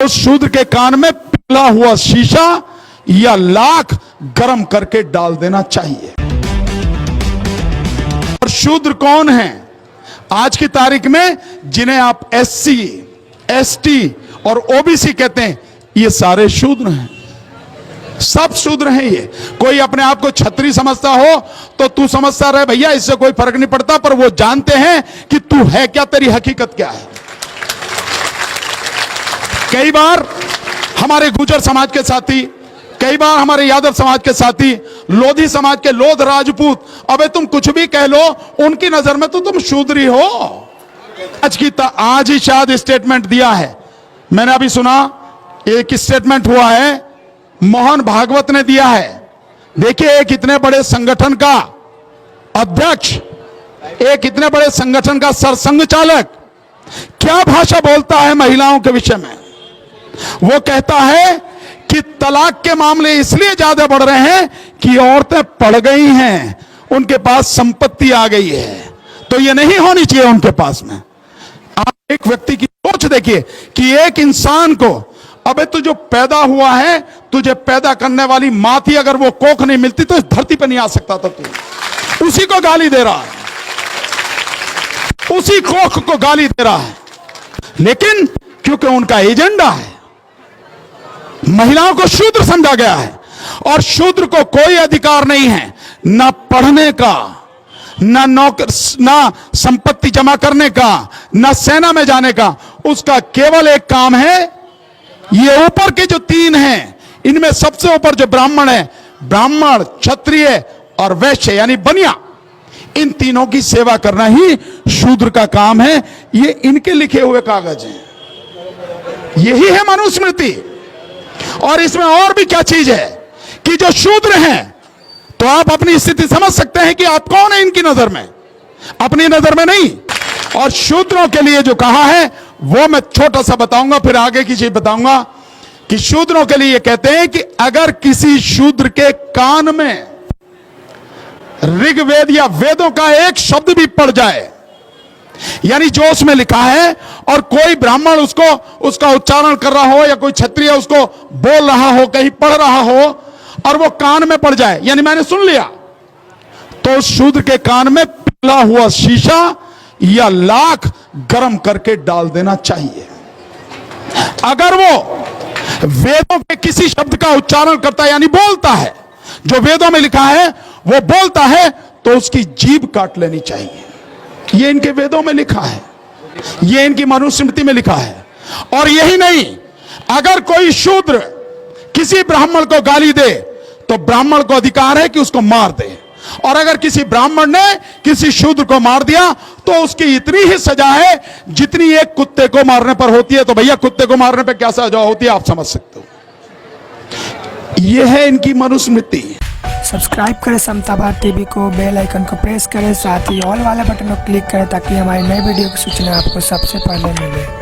उस शूद्र के कान में पिघला हुआ शीशा या लाख गर्म करके डाल देना चाहिए। और शूद्र कौन है आज की तारीख में? जिन्हें आप SC, ST और OBC कहते हैं, ये सारे शूद्र हैं, सब शूद्र हैं। ये कोई अपने आप को छत्री समझता हो तो तू समझता रहे भैया, इससे कोई फर्क नहीं पड़ता, पर वो जानते हैं कि तू है क्या, तेरी हकीकत क्या है। कई बार हमारे गुर्जर समाज के साथी, कई बार हमारे यादव समाज के साथी, लोधी समाज के लोध राजपूत, अबे तुम कुछ भी कह लो, उनकी नजर में तो तुम शूद्री हो। आज ही शायद स्टेटमेंट दिया है, मैंने अभी सुना एक स्टेटमेंट हुआ है, मोहन भागवत ने दिया है। देखिए, एक इतने बड़े संगठन का अध्यक्ष, एक इतने बड़े संगठन का सरसंघ चालक क्या भाषा बोलता है महिलाओं के विषय में। वो कहता है कि तलाक के मामले इसलिए ज्यादा बढ़ रहे हैं कि औरतें पढ़ गई हैं, उनके पास संपत्ति आ गई है, तो ये नहीं होनी चाहिए उनके पास में। आप एक व्यक्ति की सोच देखिए कि एक इंसान को, अबे तू जो पैदा हुआ है, तुझे पैदा करने वाली मां थी, अगर वो कोख नहीं मिलती तो इस धरती पर नहीं आ सकता था तू। उसी को गाली दे रहा है, उसी कोख को गाली दे रहा है, लेकिन क्योंकि उनका एजेंडा है, महिलाओं को शूद्र समझा गया है। और शूद्र को कोई अधिकार नहीं है ना पढ़ने का, ना नौकर, ना संपत्ति जमा करने का, ना सेना में जाने का। उसका केवल एक काम है, ये ऊपर के जो तीन हैं, इनमें सबसे ऊपर जो ब्राह्मण है, ब्राह्मण, क्षत्रिय और वैश्य यानी बनिया, इन तीनों की सेवा करना ही शूद्र का काम है। ये इनके लिखे हुए कागज हैं, यही है मनुस्मृति। और इसमें और भी क्या चीज है कि जो शूद्र हैं, तो आप अपनी स्थिति समझ सकते हैं कि आप कौन है इनकी नजर में, अपनी नजर में नहीं। और शूद्रों के लिए जो कहा है वो मैं छोटा सा बताऊंगा, फिर आगे की चीज बताऊंगा कि शूद्रों के लिए कहते हैं कि अगर किसी शूद्र के कान में ऋग्वेद या वेदों का एक शब्द भी पड़ जाए, यानी जो उसमें लिखा है, और कोई ब्राह्मण उसका उच्चारण कर रहा हो, या कोई क्षत्रिय उसको बोल रहा हो, कहीं पढ़ रहा हो, और वो कान में पड़ जाए, यानी मैंने सुन लिया, तो उस शूद्र के कान में पिघला हुआ शीशा या लाख गर्म करके डाल देना चाहिए। अगर वो वेदों के किसी शब्द का उच्चारण करता है, यानी बोलता है, जो वेदों में लिखा है वो बोलता है, तो उसकी जीभ काट लेनी चाहिए। ये इनके वेदों में लिखा है, ये इनकी मनुस्मृति में लिखा है। और यही नहीं, अगर कोई शूद्र किसी ब्राह्मण को गाली दे, तो ब्राह्मण को अधिकार है कि उसको मार दे। और अगर किसी ब्राह्मण ने किसी शूद्र को मार दिया, तो उसकी इतनी ही सजा है जितनी एक कुत्ते को मारने पर होती है। तो भैया, कुत्ते को मारने पर क्या सजा होती है, आप समझ सकते हो। यह है इनकी मनुस्मृति। सब्सक्राइब करें समता भारत टीवी को, बेल आइकन को प्रेस करें, साथ ही ऑल वाले बटन को क्लिक करें ताकि हमारी नई वीडियो की सूचना आपको सबसे पहले मिले।